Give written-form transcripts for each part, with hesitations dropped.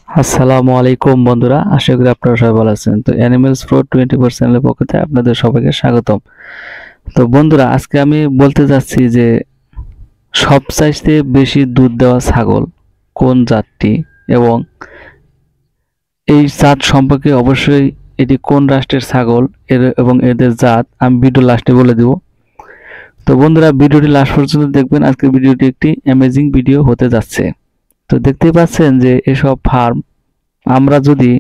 আসসালামু আলাইকুম বন্ধুরা, আশা করি আপনারা সবাই ভালো আছেন। তো অ্যানিমেলস প্রো 24 চ্যানেলের পক্ষ থেকে আপনাদের সবাইকে স্বাগতম। তো বন্ধুরা, আজকে আমি বলতে যাচ্ছি যে সবচাইতে বেশি দুধ দেওয়া ছাগল কোন জাতটি, এবং এই জাত সম্পর্কে অবশ্যই এটি কোন রাষ্ট্রের ছাগল এবং এদের জাত আমি ভিডিও লাস্টে বলে দিব। তো বন্ধুরা, ভিডিওটি লাস্ট পর্যন্ত দেখবেন। আজকের ভিডিওটি একটি অ্যামেজিং ভিডিও হতে যাচ্ছে। তো দেখতেই পাচ্ছেন যে এসব ফার্ম আমরা যদি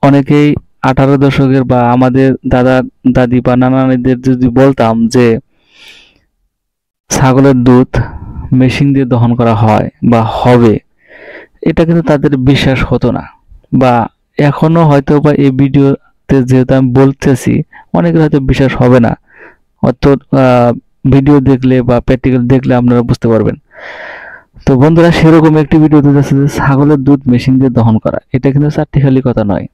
অনেকেই 18 দশকের বা আমাদের দাদা দাদি বা নানা নানিদের যদি বলতাম যে ছাগলের দুধ মেশিন দিয়ে দহন করা হয় বা হবে, এটা কিন্তু তাদের বিশ্বাস হতো না। বা এখনো হয়তো বা এই ভিডিওতে যেহেতু আমি বলতেছি, অনেকের হয়তো বিশ্বাস হবে না। অত ভিডিও দেখলে বা প্র্যাকটিক্যাল দেখলে আপনারা বুঝতে পারবেন। তো বন্ধুরা, সেরকম একটি ভিডিওতে যাচ্ছে যে ছাগলের দুধ মেশিন দিয়ে দহন করা, এটা কিন্তু চারটিখালি কথা নয়।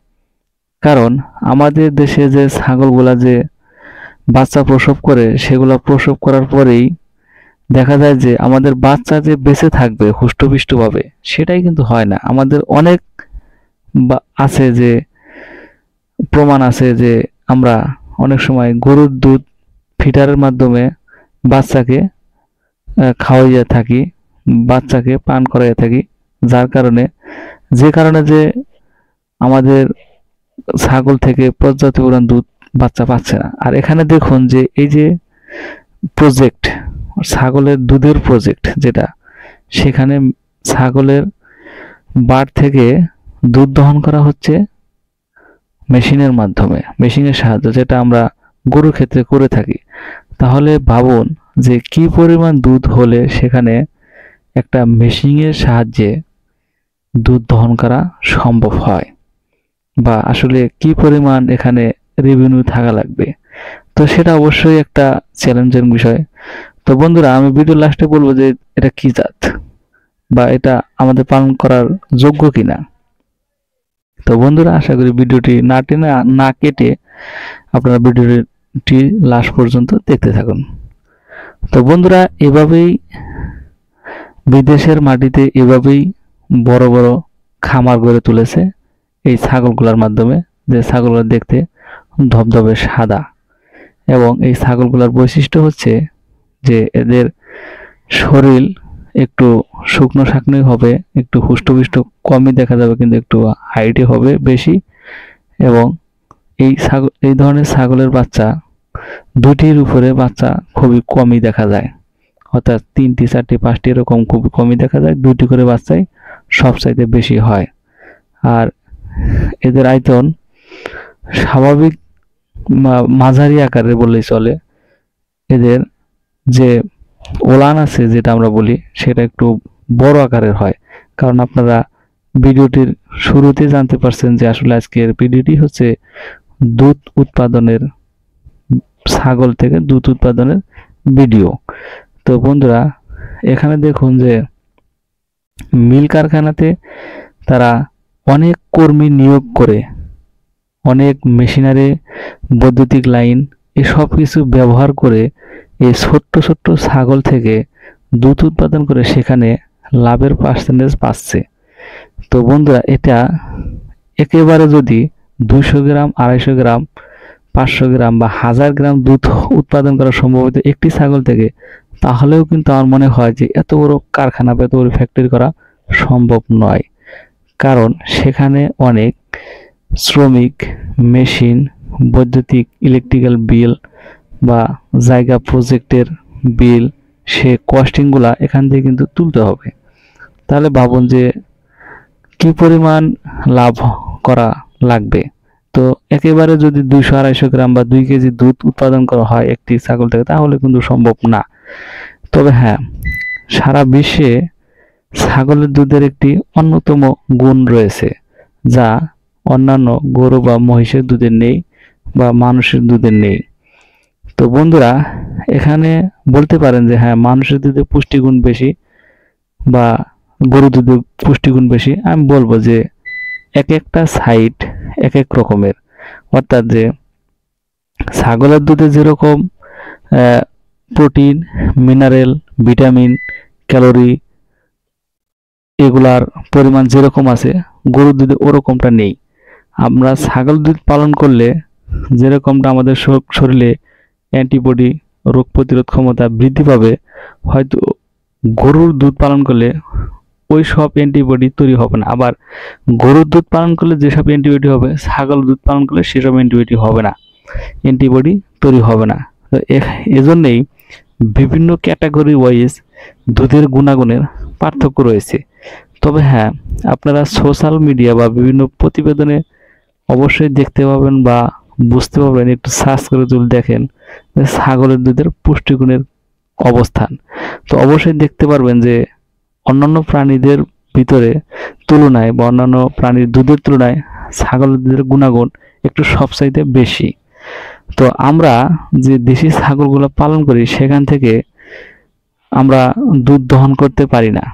কারণ আমাদের দেশে যে ছাগলগুলা যে বাচ্চা প্রসব করে, সেগুলা প্রসব করার পরেই দেখা যায় যে আমাদের বাচ্চা যে বেঁচে থাকবে হুষ্টপুষ্টভাবে, সেটাই কিন্তু হয় না। আমাদের অনেক আছে যে প্রমাণ আছে যে আমরা অনেক সময় গরুর দুধ ফিডারের মাধ্যমে বাচ্চাকে খাওয়াইয়া থাকি, বাচ্চাকে পান করাইয়া থাকি, যার কারণে যে আমাদের ছাগল থেকে পর্যাপ্ত পরিমাণ দুধ বাচ্চা পাচ্ছে না। আর এখানে দেখুন যে এই যে প্রজেক্ট, ছাগলের দুধের প্রজেক্ট যেটা, সেখানে ছাগলের বাট থেকে দুধ দহন করা হচ্ছে মেশিনের মাধ্যমে, মেশিনের সাহায্যে, যেটা আমরা গরুর ক্ষেত্রে করে থাকি। তাহলে ভাবুন যে কি পরিমাণ দুধ হলে সেখানে একটা মেশিনের সাহায্যে দুধ দহন করা সম্ভব হয়, বা আসলে কি পরিমাণ এখানে রেভিনিউ থাকা লাগবে। তো সেটা অবশ্যই একটা চ্যালেঞ্জের বিষয়। তো বন্ধুরা, আমি ভিডিও লাস্টে বলবো যে এটা কি জাত বা এটা আমাদের পালন করার যোগ্য কিনা। তো বন্ধুরা, আশা করি ভিডিওটি না টেনে না কেটে আপনারা ভিডিওটি লাস্ট পর্যন্ত দেখতে থাকুন। তো বন্ধুরা, এভাবেই বিদেশের মাটিতে এভাবেই বড় বড় খামার গড়ে তুলেছে এই ছাগলগুলোর মাধ্যমে, যে ছাগলগুলো দেখতে ধবধবে সাদা। এবং এই ছাগলগুলোর বৈশিষ্ট্য হচ্ছে যে এদের শরীর একটু শুকনো শাকনোই হবে, একটু হুষ্টপুষ্ট কমই দেখা যাবে, কিন্তু একটু হাইটে হবে বেশি। এবং এই ধরনের ছাগলের বাচ্চা, দুটির উপরে বাচ্চা খুবই কমই দেখা যায়। অর্থাৎ 3টি 4টি 5টি এরকম খুব কমই দেখা যায়, 2টি করে বাচ্চাই সবচাইতে বেশি হয়। আর এদের আয়তন স্বাভাবিক মাঝারি আকারের বললেই চলে। এদের যে ওলান আছে, যেটা আমরা বলি, সেটা একটু বড় আকারের হয়। কারণ আপনারা ভিডিওটির শুরুতে জানতে পারছেন যে আসলে আজকের ভিডিওটি হচ্ছে দুধ উৎপাদনের, ছাগল থেকে দুধ উৎপাদনের ভিডিও। তো বন্ধুরা, এখানে দেখুন যে মিল কারখানাতে তারা অনেক কর্মী নিয়োগ করে, অনেক মেশিনারি, বৈদ্যুতিক লাইন, এসব কিছু ব্যবহার করে এই ছোট্ট ছোট্ট ছাগল থেকে দুধ উৎপাদন করে সেখানে লাভের পার্সেন্টেজ পাচ্ছে। তো বন্ধুরা, এটা একেবারে যদি 200 গ্রাম, 250 গ্রাম, 500 গ্রাম বা 1000 গ্রাম দুধ উৎপাদন করা সম্ভব হতো একটি ছাগল থেকে, তাহলেও কিন্তু আমার মনে হয় যে এত বড় কারখানা বা এত বড় ফ্যাক্টরি করা সম্ভব নয়। কারণ সেখানে অনেক শ্রমিক, মেশিন, বৈদ্যুতিক ইলেকট্রিক্যাল বিল বা জায়গা প্রজেক্টের বিল, সে কস্টিংগুলা এখান থেকে কিন্তু তুলতে হবে। তাহলে ভাবুন যে কি পরিমাণ লাভ করা লাগবে। তো একেবারে যদি 200-250 গ্রাম বা 2 কেজি দুধ উৎপাদন করা হয় একটি ছাগল থেকে, তাহলে কিন্তু সম্ভব না। তবে হ্যাঁ, সারা বিশ্বে ছাগলের দুধের একটি অন্যতম গুণ রয়েছে, যা অন্যান্য গরু বা মহিষের দুধের নেই বা মানুষের দুধের নেই। তো বন্ধুরা, এখানে বলতে পারেন যে হ্যাঁ, মানুষের দুধে পুষ্টিগুণ বেশি বা গরুর দুধে পুষ্টিগুণ বেশি। আমি বলবো যে এক একটা সাইড এক এক রকমের। অর্থাৎ যে ছাগলের দুধে যেরকম প্রোটিন, মিনারেল, ভিটামিন, ক্যালোরি এগুলার পরিমাণ যেরকম আছে গরুর দুধে ওরকমটা নেই। আমরা ছাগল দুধ পালন করলে যেরকমটা আমাদের শরীরে অ্যান্টিবডি, রোগ প্রতিরোধ ক্ষমতা বৃদ্ধি পাবে, হয়তো গরুর দুধ পালন করলে ওই সব অ্যান্টিবডি তৈরি হবে না। আবার গরুর দুধ পালন করলে যেসব অ্যান্টিবডি হবে, ছাগল দুধ পালন করলে সেসব অ্যান্টিবডি হবে না, অ্যান্টিবডি তৈরি হবে না। তো এজন্যই বিভিন্ন ক্যাটাগরি ওয়াইজ দুধের গুণাগুণের পার্থক্য রয়েছে। তবে হ্যাঁ, আপনারা সোশ্যাল মিডিয়া বা বিভিন্ন প্রতিবেদনে অবশ্যই দেখতে পাবেন বা বুঝতে পারবেন, একটু সার্চ করে যদি দেখেন যে ছাগলের দুধের পুষ্টিগুণের অবস্থান, তো অবশ্যই দেখতে পারবেন যে অন্যান্য প্রাণীদের ভিতরে তুলনায় বা অন্যান্য প্রাণীর দুধের তুলনায় ছাগলের দুধের গুণাগুণ একটু সবচাইতে বেশি। তো আমরা যে দেশি ছাগলগুলো পালন করি সেখান থেকে আমরা দুধ দহন করতে পারি না,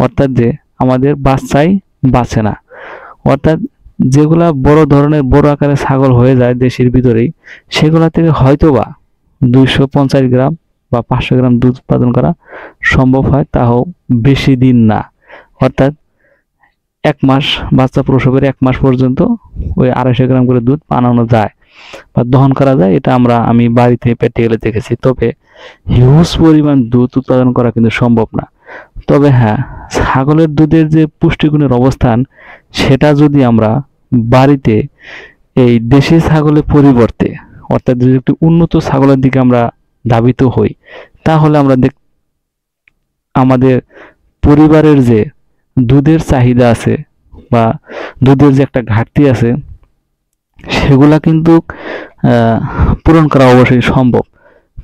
অর্থাৎ যে আমাদের বাচ্চাই বাঁচে না। অর্থাৎ যেগুলা বড় ধরনের বড় আকারের ছাগল হয়ে যায় দেশের ভিতরেই, সেগুলা থেকে হয়তোবা 250 গ্রাম বা 500 গ্রাম দুধ উৎপাদন করা সম্ভব হয়, তাও বেশি দিন না। অর্থাৎ 1 মাস, বাচ্চা প্রসবের 1 মাস পর্যন্ত ওই 250 গ্রাম করে দুধ বানানো যায় বা দহন করা যায়। এটা আমি বাড়িতে প্র্যাকটিক্যালি দেখেছি। তবে হিউজ পরিমাণ দুধ উৎপাদন করা কিন্তু সম্ভব না। তবে হ্যাঁ, ছাগলের দুধের যে পুষ্টিগুণের অবস্থান, সেটা যদি আমরা বাড়িতে এই দেশি ছাগলের পরিবর্তে, অর্থাৎ যদি একটি উন্নত ছাগলের দিকে আমরা ধাবিত হই, তাহলে আমরা আমাদের পরিবারের যে দুধের চাহিদা আছে বা দুধের যে একটা ঘাটতি আছে, সেগুলা কিন্তু পূরণ করা অবশ্যই সম্ভব।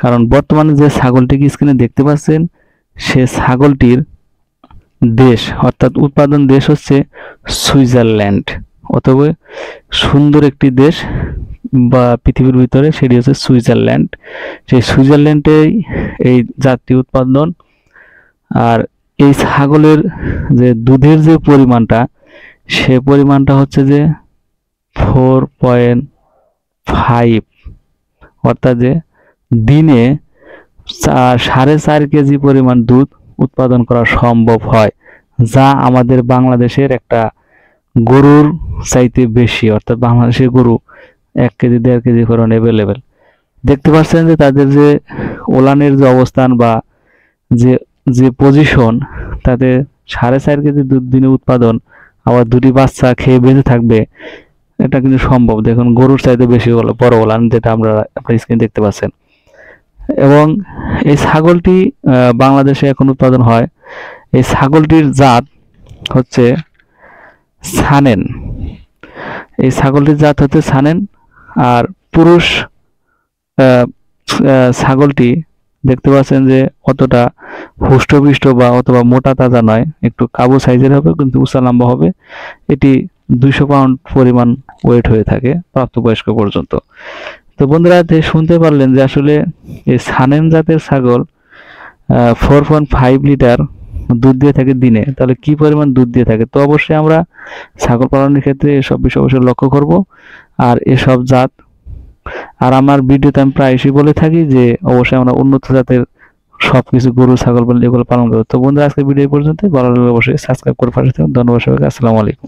কারণ বর্তমানে যে ছাগলটিকে স্ক্রিনে দেখতে পাচ্ছেন, সে ছাগলটির দেশ অর্থাৎ উৎপাদন দেশ হচ্ছে সুইজারল্যান্ড। অথবা সুন্দর একটি দেশ বা পৃথিবীর ভিতরে সেটি হচ্ছে সুইজারল্যান্ড। সেই সুইজারল্যান্ডেই এই জাতীয় উৎপাদন। আর এই ছাগলের যে দুধের যে পরিমাণটা, সে পরিমাণটা হচ্ছে যে 4.5, অর্থাৎ যে দিনে 4.5 কেজি পরিমাণ দুধ উৎপাদন করা সম্ভব হয়, যা আমাদের বাংলাদেশের একটা গরুর চাইতে বেশি। অর্থাৎ বাংলাদেশের গরু 1 কেজি 1.5 কেজি করে অ্যাভেলেবেল। দেখতে পাচ্ছেন যে তাদের যে ওলানের যে অবস্থান বা যে যে পজিশন, তাতে 4.5 কেজি দুধ দিনে উৎপাদন, আবার 2টি বাচ্চা খেয়ে বেঁচে থাকবে, এটা কিন্তু সম্ভব। দেখুন গরুর চাইতে বেশি বড় ওলান, যেটা আপনার স্ক্রিনে দেখতে পাচ্ছেন। এবং এই ছাগলটি বাংলাদেশে এখন উৎপাদন হয়। এই ছাগলটির জাত হচ্ছে সানেন। এই ছাগলটির জাত হচ্ছে সানেন। আর পুরুষ ছাগলটি দেখতে পাচ্ছেন যে অতটা হুষ্টপুষ্ট বা অথবা মোটা তাজা নয়, একটু কাবু সাইজের হবে, কিন্তু উঁচা লম্বা হবে। এটি 200 পাউন্ড পরিমাণ ওয়েট হয়ে থাকে প্রাপ্তবয়স্ক পর্যন্ত। তো বন্ধুরা, শুনতে পারলেন যে আসলে এই সানেন জাতের ছাগল 4.5 লিটার দুধ দিয়ে থাকে দিনে। তাহলে কি পরিমাণ দুধ দিয়ে থাকে? তো অবশ্যই আমরা ছাগল পালনের ক্ষেত্রে এসব বিষয় অবশ্যই লক্ষ্য করব। আর এসব জাত, আর আমার ভিডিওতে আমি প্রায়শই বলে থাকি যে অবশ্যই আমরা উন্নত জাতের সবকিছু গরু ছাগল এগুলো পালন করবো। তো বন্ধুরা, আজকে ভিডিও পর্যন্ত। ভালো লাগলে অবশ্যই সাবস্ক্রাইব করে পাশে থাকুন। ধন্যবাদ সবাইকে। আসসালামু আলাইকুম।